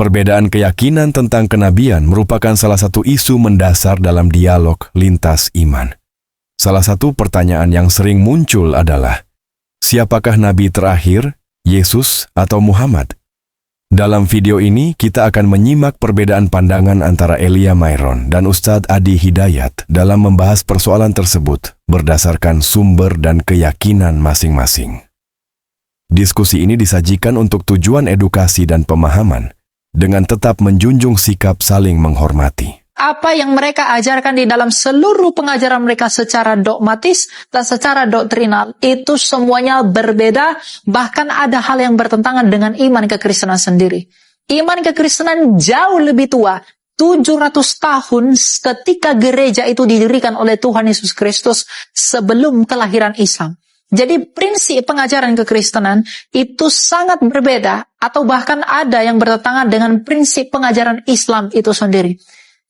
Perbedaan keyakinan tentang kenabian merupakan salah satu isu mendasar dalam dialog lintas iman. Salah satu pertanyaan yang sering muncul adalah, siapakah nabi terakhir, Yesus atau Muhammad? Dalam video ini, kita akan menyimak perbedaan pandangan antara Elia Mayron dan Ustadz Adi Hidayat dalam membahas persoalan tersebut berdasarkan sumber dan keyakinan masing-masing. Diskusi ini disajikan untuk tujuan edukasi dan pemahaman, dengan tetap menjunjung sikap saling menghormati. Apa yang mereka ajarkan di dalam seluruh pengajaran mereka secara dogmatis dan secara doktrinal, itu semuanya berbeda, bahkan ada hal yang bertentangan dengan iman kekristenan sendiri. Iman kekristenan jauh lebih tua, 700 tahun ketika gereja itu didirikan oleh Tuhan Yesus Kristus sebelum kelahiran Islam. Jadi prinsip pengajaran kekristenan itu sangat berbeda, atau bahkan ada yang bertentangan dengan prinsip pengajaran Islam itu sendiri.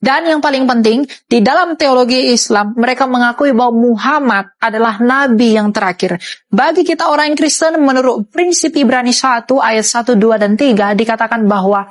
Dan yang paling penting, di dalam teologi Islam, mereka mengakui bahwa Muhammad adalah nabi yang terakhir. Bagi kita orang Kristen, menurut prinsip Ibrani 1 ayat 1, 2, dan 3, dikatakan bahwa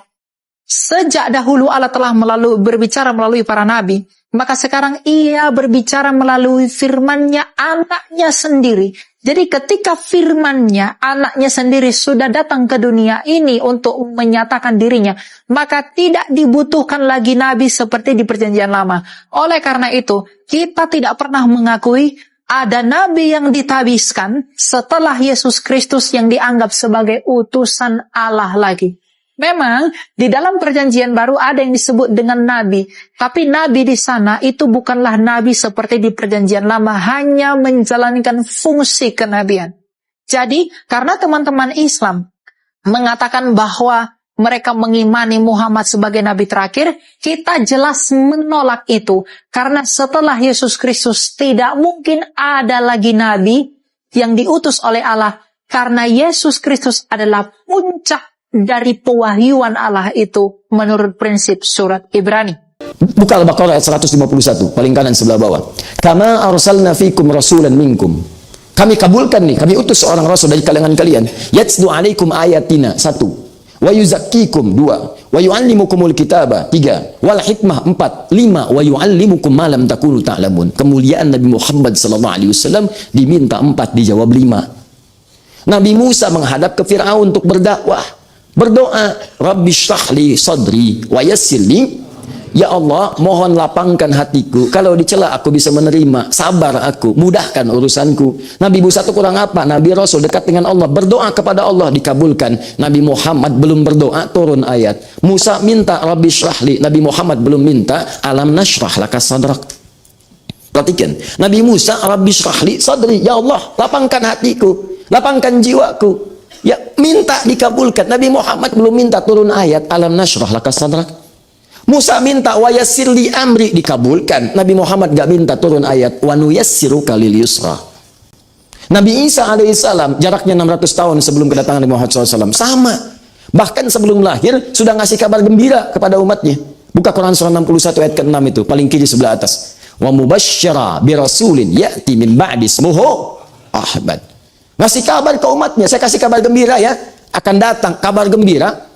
sejak dahulu Allah telah berbicara melalui para nabi, maka sekarang ia berbicara melalui firman-Nya, anaknya sendiri. Jadi ketika firman-Nya, anaknya sendiri sudah datang ke dunia ini untuk menyatakan dirinya, maka tidak dibutuhkan lagi nabi seperti di perjanjian lama. Oleh karena itu, kita tidak pernah mengakui ada nabi yang ditabiskan setelah Yesus Kristus yang dianggap sebagai utusan Allah lagi. Memang di dalam perjanjian baru ada yang disebut dengan nabi, tapi nabi di sana itu bukanlah nabi seperti di perjanjian lama, hanya menjalankan fungsi kenabian. Jadi karena teman-teman Islam mengatakan bahwa mereka mengimani Muhammad sebagai nabi terakhir, kita jelas menolak itu. Karena setelah Yesus Kristus tidak mungkin ada lagi nabi yang diutus oleh Allah, karena Yesus Kristus adalah puncak dari pewahyuan Allah itu menurut prinsip surat Ibrani. Buka Al-Baqarah ayat 151, paling kanan sebelah bawah. Kama arsalna fikum rasulan minkum. Kami kabulkan nih, kami utus seorang rasul dari kalangan kalian. Yatslu alaikum ayatina, 1. Wa yuzakkikum, 2. Wa yu'allimukumul kitaba, 3. Wal hikmah, 4. 5. Wa yu'allimukum ma lam takunu ta'lamun. Kemuliaan Nabi Muhammad sallallahu alaihi wasallam diminta 4, dijawab 5. Nabi Musa menghadap ke Firaun untuk berdakwah. Berdoa, Rabbi shrahli sadri wa yassirli. Ya Allah, mohon lapangkan hatiku. Kalau dicela aku bisa menerima. Sabar aku, mudahkan urusanku. Nabi Musa itu kurang apa? Nabi Rasul dekat dengan Allah. Berdoa kepada Allah, dikabulkan. Nabi Muhammad belum berdoa, turun ayat. Musa minta Rabbi shrahli. Nabi Muhammad belum minta alam nashrah laka sadrak. Perhatikan, Nabi Musa Rabbi shrahli sadri. Ya Allah, lapangkan hatiku, lapangkan jiwaku. Ya, minta dikabulkan. Nabi Muhammad belum minta, turun ayat alam nashrah laka sadrak. Musa minta wa yassirli amri, dikabulkan. Nabi Muhammad gak minta, turun ayat wa nuyassiruka lil yusra. Nabi Isa alaihissalam jaraknya 600 tahun sebelum kedatangan Nabi Muhammad SAW, sama. Bahkan sebelum lahir sudah ngasih kabar gembira kepada umatnya. Buka Quran surah 61 ayat ke-6 itu, paling kiri sebelah atas. Wa mubasysyira bi rasulin ya'ti min ba'di ismuhu Ahmad. Ngasih kabar ke umatnya, saya kasih kabar gembira ya, akan datang kabar gembira.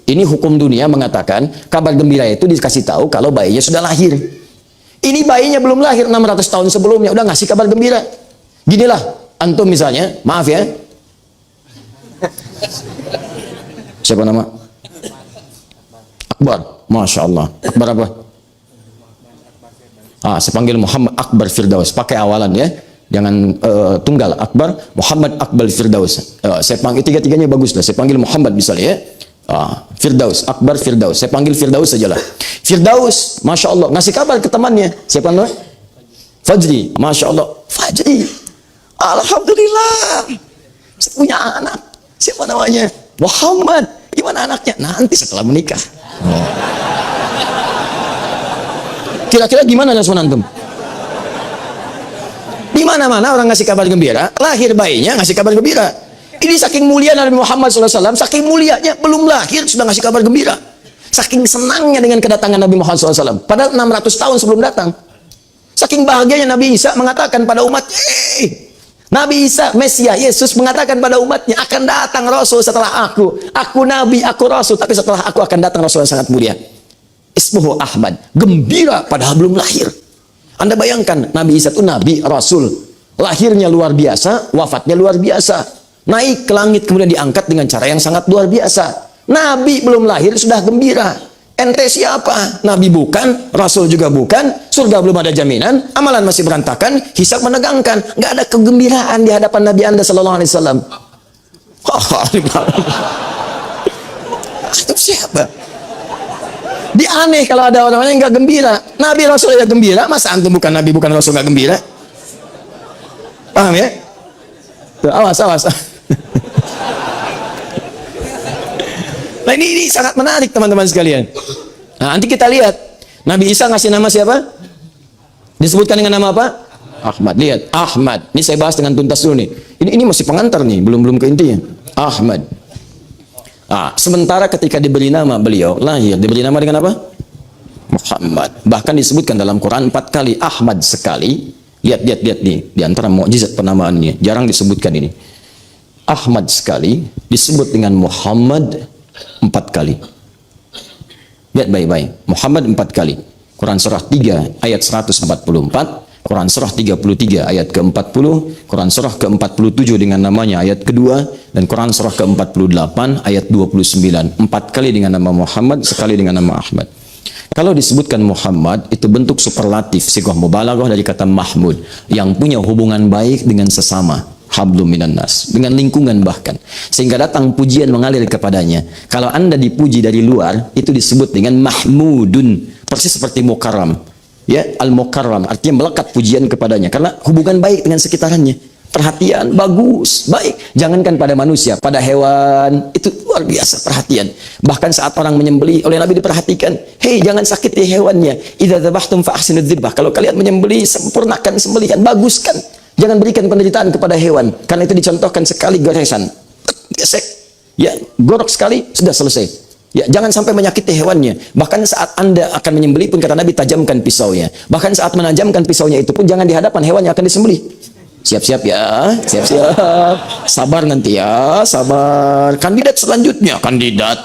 Ini hukum dunia mengatakan kabar gembira itu dikasih tahu kalau bayinya sudah lahir. Ini bayinya belum lahir, 600 tahun sebelumnya udah ngasih kabar gembira. Ginilah, antum misalnya, maaf ya. Siapa nama? Akbar, Masya Allah. Akbar apa? Saya panggil Muhammad Akbar Firdaus, pakai awalan ya. Jangan tunggal, Akbar, Muhammad Akbar Firdaus. Saya panggil tiga-tiganya bagus lah. Saya panggil Muhammad misalnya ya. Firdaus, Akbar Firdaus. Saya panggil Firdaus sajalah. Firdaus, Masya Allah, ngasih kabar ke temannya. Siapa namanya? Fajri, Masya Allah. Fajri, Alhamdulillah, saya punya anak. Siapa namanya? Muhammad. Gimana anaknya? Nanti setelah menikah. Kira-kira gimana respon antum? Di mana-mana orang ngasih kabar gembira, lahir bayinya ngasih kabar gembira. Ini saking mulia Nabi Muhammad SAW, saking mulianya belum lahir sudah ngasih kabar gembira. Saking senangnya dengan kedatangan Nabi Muhammad SAW. Padahal 600 tahun sebelum datang. Saking bahagianya Nabi Isa mengatakan pada umatnya, Nabi Isa, Mesias, Yesus mengatakan pada umatnya, akan datang Rasul setelah aku. Aku Nabi, aku Rasul, tapi setelah aku akan datang Rasul yang sangat mulia. Ismuhu Ahmad. Gembira padahal belum lahir. Anda bayangkan, Nabi Isa itu Nabi, Rasul. Lahirnya luar biasa, wafatnya luar biasa. Naik ke langit kemudian diangkat dengan cara yang sangat luar biasa. Nabi belum lahir sudah gembira. Ente siapa? Nabi bukan, Rasul juga bukan, surga belum ada jaminan, amalan masih berantakan, hisab menegangkan, nggak ada kegembiraan di hadapan Nabi Anda Sallallahu Alaihi Wasallam. Itu siapa? Dia aneh kalau ada orang yang nggak gembira. Nabi Rasul ya gembira, masa antum bukan Nabi bukan Rasul nggak gembira? Paham ya? Tuh, awas. Nah ini sangat menarik teman-teman sekalian. Nah, nanti kita lihat Nabi Isa ngasih nama siapa? Disebutkan dengan nama apa? Ahmad. Lihat, Ahmad. Ini saya bahas dengan tuntas dulu nih. Ini masih pengantar nih, belum ke intinya. Ahmad. Nah, sementara ketika diberi nama beliau lahir, diberi nama dengan apa? Muhammad. Bahkan disebutkan dalam Quran 4 kali Ahmad sekali. Lihat nih, di antara mukjizat penamaannya, jarang disebutkan ini. Ahmad sekali disebut dengan Muhammad 4 kali. Lihat baik-baik. Muhammad 4 kali. Quran surah 3 ayat 144, Quran surah 33 ayat ke-40, Quran surah ke-47 dengan namanya ayat kedua, dan Quran surah ke-48 ayat 29. 4 kali dengan nama Muhammad, sekali dengan nama Ahmad. Kalau disebutkan Muhammad, itu bentuk superlatif, sighah mubalaghah dari kata Mahmud, yang punya hubungan baik dengan sesama, hablum minan nas, dengan lingkungan bahkan, sehingga datang pujian mengalir kepadanya. Kalau Anda dipuji dari luar, itu disebut dengan mahmudun, persis seperti mukarram. Ya, al-mukarram artinya melekat pujian kepadanya karena hubungan baik dengan sekitarannya. Perhatian bagus, baik. Jangankan pada manusia, pada hewan itu luar biasa perhatian. Bahkan saat orang menyembelih, oleh Nabi diperhatikan, hei jangan sakiti hewannya. Idza dzabhtum fa ahsinudz dzibhah. Kalau kalian menyembelih, sempurnakan sembelihan, baguskan. Jangan berikan penderitaan kepada hewan, karena itu dicontohkan sekali goresan. Gesek, ya, gorok sekali sudah selesai. Ya, jangan sampai menyakiti hewannya. Bahkan saat Anda akan menyembelih pun kata Nabi, tajamkan pisaunya. Bahkan saat menajamkan pisaunya itu pun jangan di hadapan hewan yang akan disembelih. Siap-siap ya, siap-siap. Sabar nanti ya, sabar. Kandidat selanjutnya, kandidat.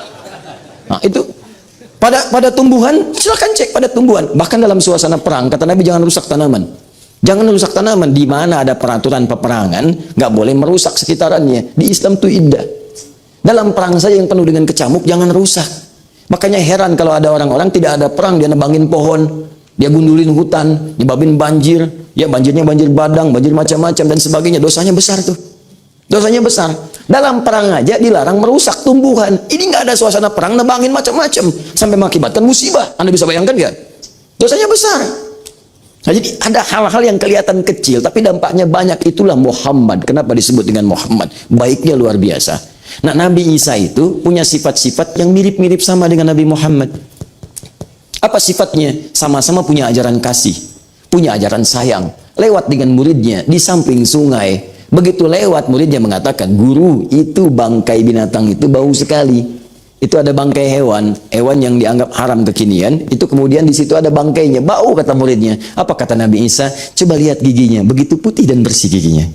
Nah, itu pada tumbuhan, silakan cek pada tumbuhan. Bahkan dalam suasana perang, kata Nabi jangan rusak tanaman. Jangan merusak tanaman. Di mana ada peraturan peperangan, nggak boleh merusak sekitarannya. Di Islam itu indah. Dalam perang saja yang penuh dengan kecamuk, jangan rusak. Makanya heran kalau ada orang-orang tidak ada perang, dia nebangin pohon, dia gundulin hutan, nyebabin banjir, ya banjirnya banjir badang, banjir macam-macam dan sebagainya. Dosanya besar tuh. Dosanya besar. Dalam perang aja dilarang merusak tumbuhan. Ini nggak ada suasana perang, nebangin macam-macam sampai mengakibatkan musibah. Anda bisa bayangkan nggak? Dosanya besar. Nah, jadi ada hal-hal yang kelihatan kecil tapi dampaknya banyak. Itulah Muhammad. Kenapa disebut dengan Muhammad? Baiknya luar biasa. Nah, Nabi Isa itu punya sifat-sifat yang mirip-mirip sama dengan Nabi Muhammad. Apa sifatnya? Sama-sama punya ajaran kasih, punya ajaran sayang. Lewat dengan muridnya di samping sungai. Begitu lewat, muridnya mengatakan, guru, itu bangkai binatang itu bau sekali. Itu ada bangkai hewan yang dianggap haram kekinian. Itu kemudian di situ ada bangkainya, bau, kata muridnya. Apa kata Nabi Isa? Coba lihat giginya, begitu putih dan bersih giginya.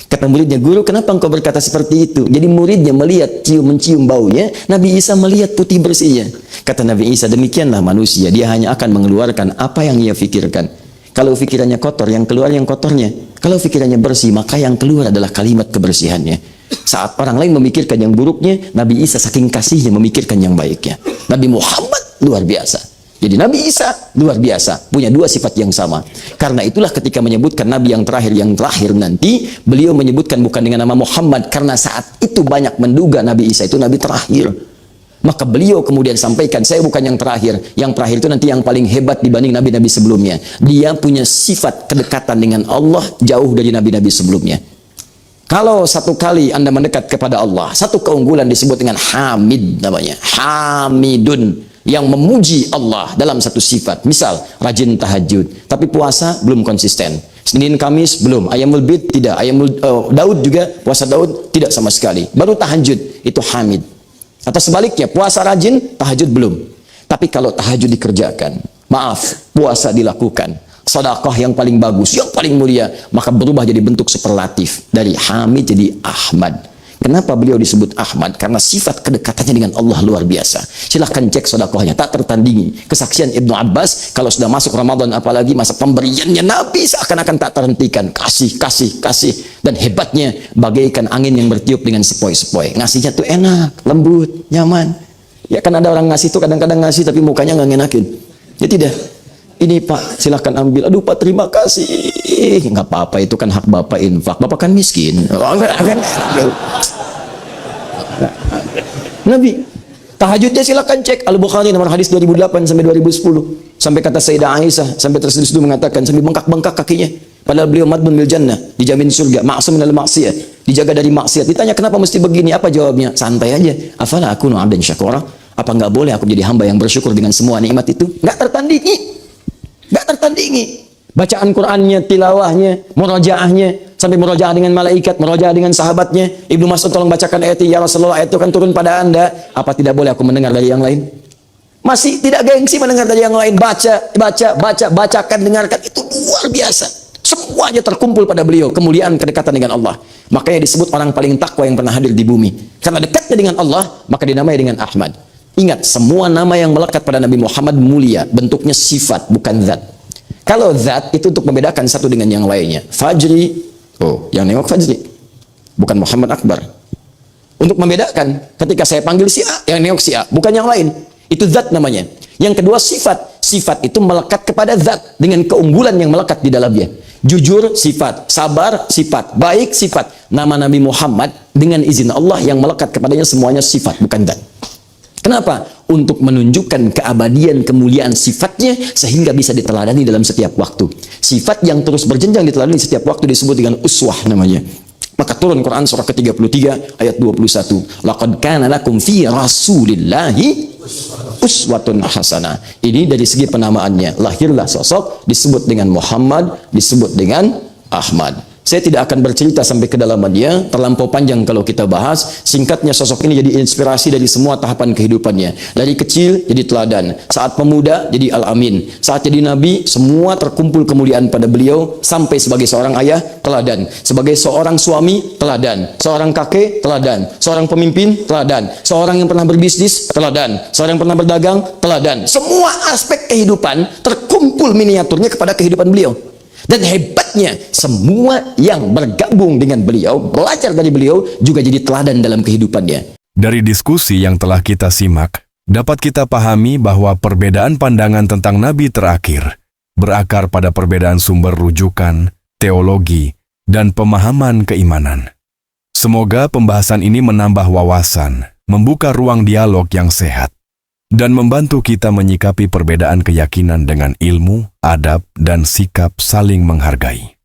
Kata muridnya, guru, kenapa engkau berkata seperti itu? Jadi muridnya melihat, mencium baunya, Nabi Isa melihat putih bersihnya. Kata Nabi Isa, demikianlah manusia, dia hanya akan mengeluarkan apa yang ia fikirkan. Kalau pikirannya kotor, yang keluar yang kotornya. Kalau pikirannya bersih, maka yang keluar adalah kalimat kebersihannya. Saat orang lain memikirkan yang buruknya, Nabi Isa saking kasihnya memikirkan yang baiknya. Nabi Muhammad luar biasa. Jadi Nabi Isa luar biasa, punya dua sifat yang sama. Karena itulah ketika menyebutkan Nabi yang terakhir nanti, beliau menyebutkan bukan dengan nama Muhammad, karena saat itu banyak menduga Nabi Isa itu Nabi terakhir. Maka beliau kemudian sampaikan, saya bukan yang terakhir itu nanti yang paling hebat dibanding nabi-nabi sebelumnya. Dia punya sifat kedekatan dengan Allah jauh dari nabi-nabi sebelumnya. Kalau satu kali Anda mendekat kepada Allah, satu keunggulan disebut dengan Hamid namanya, Hamidun, yang memuji Allah dalam satu sifat. Misal rajin tahajud, tapi puasa belum konsisten. Senin Kamis belum, Ayamul Bid tidak, Daud juga, puasa Daud tidak sama sekali. Baru tahajud, itu Hamid. Atau sebaliknya, puasa rajin, tahajud belum. Tapi kalau tahajud dikerjakan, maaf, puasa dilakukan, sedekah yang paling bagus, yang paling mulia, maka berubah jadi bentuk superlatif dari Hamid jadi Ahmad. Kenapa beliau disebut Ahmad? Karena sifat kedekatannya dengan Allah luar biasa. Silahkan cek sedekahnya, tak tertandingi. Kesaksian Ibnu Abbas, kalau sudah masuk Ramadan apalagi masa pemberiannya Nabi seakan-akan tak terhentikan. Kasih, kasih, kasih. Dan hebatnya bagaikan angin yang bertiup dengan sepoi-sepoi. Ngasihnya tuh enak, lembut, nyaman. Ya kan ada orang ngasih tuh kadang-kadang ngasih tapi mukanya nggak ngenakin. Ya tidak. Ini Pak, silahkan ambil. Aduh Pak, terima kasih. Nggak apa-apa, itu kan hak Bapak infak. Bapak kan miskin. Nabi, tahajudnya silahkan cek Al-Bukhari nomor hadis 2008 sampai 2010. Sampai kata Sayyidah Aisyah, sampai terseduh mengatakan, sampai bengkak-bengkak kakinya. Padahal beliau madmun bil jannah, dijamin surga, ma'sum minal maksiyah, dijaga dari maksiat. Ditanya kenapa mesti begini? Apa jawabnya? Santai aja. Afala akunu 'abdan syakura? Apa enggak boleh aku jadi hamba yang bersyukur dengan semua nikmat itu? Enggak tertandingi. Enggak tertandingi. Bacaan Qur'annya, tilawahnya, murojaahnya, sampai murojaah dengan malaikat, murojaah dengan sahabatnya. Ibnu Mas'ud tolong bacakan ayat ini, ya Rasulullah, ayat itu kan turun pada Anda. Apa tidak boleh aku mendengar dari yang lain? Masih tidak gengsi mendengar dari yang lain. Bacakan, dengarkan. Itu luar biasa. Semuanya terkumpul pada beliau. Kemuliaan, kedekatan dengan Allah. Makanya disebut orang paling takwa yang pernah hadir di bumi. Karena dekatnya dengan Allah, maka dinamai dengan Ahmad. Ingat, semua nama yang melekat pada Nabi Muhammad mulia. Bentuknya sifat, bukan zat. Kalau zat, itu untuk membedakan satu dengan yang lainnya. Fajri, oh, yang nengok Fajri. Bukan Muhammad Akbar. Untuk membedakan, ketika saya panggil si A, yang nengok si A. Bukan yang lain. Itu zat namanya. Yang kedua sifat. Sifat itu melekat kepada zat. Dengan keunggulan yang melekat di dalamnya. Jujur, sifat. Sabar, sifat. Baik, sifat. Nama Nabi Muhammad, dengan izin Allah yang melekat kepadanya semuanya sifat, bukan zat. Kenapa? Untuk menunjukkan keabadian, kemuliaan sifatnya sehingga bisa diteladani dalam setiap waktu. Sifat yang terus berjenjang diteladani setiap waktu disebut dengan uswah namanya. Maka turun Quran surah ke-33 ayat 21. Laqad kana lakum fi Rasulillahi uswatun hasanah. Ini dari segi penamaannya. Lahirlah sosok disebut dengan Muhammad, disebut dengan Ahmad. Saya tidak akan bercerita sampai kedalamannya, terlampau panjang kalau kita bahas. Singkatnya, sosok ini jadi inspirasi dari semua tahapan kehidupannya. Dari kecil jadi teladan, saat pemuda jadi Al-Amin, saat jadi Nabi semua terkumpul kemuliaan pada beliau. Sampai sebagai seorang ayah teladan, sebagai seorang suami teladan, seorang kakek teladan, seorang pemimpin teladan, seorang yang pernah berbisnis teladan, seorang yang pernah berdagang teladan. Semua aspek kehidupan terkumpul miniaturnya kepada kehidupan beliau. Dan hebatnya, semua yang bergabung dengan beliau, belajar dari beliau, juga jadi teladan dalam kehidupannya. Dari diskusi yang telah kita simak, dapat kita pahami bahwa perbedaan pandangan tentang Nabi terakhir berakar pada perbedaan sumber rujukan, teologi, dan pemahaman keimanan. Semoga pembahasan ini menambah wawasan, membuka ruang dialog yang sehat, dan membantu kita menyikapi perbedaan keyakinan dengan ilmu, adab, dan sikap saling menghargai.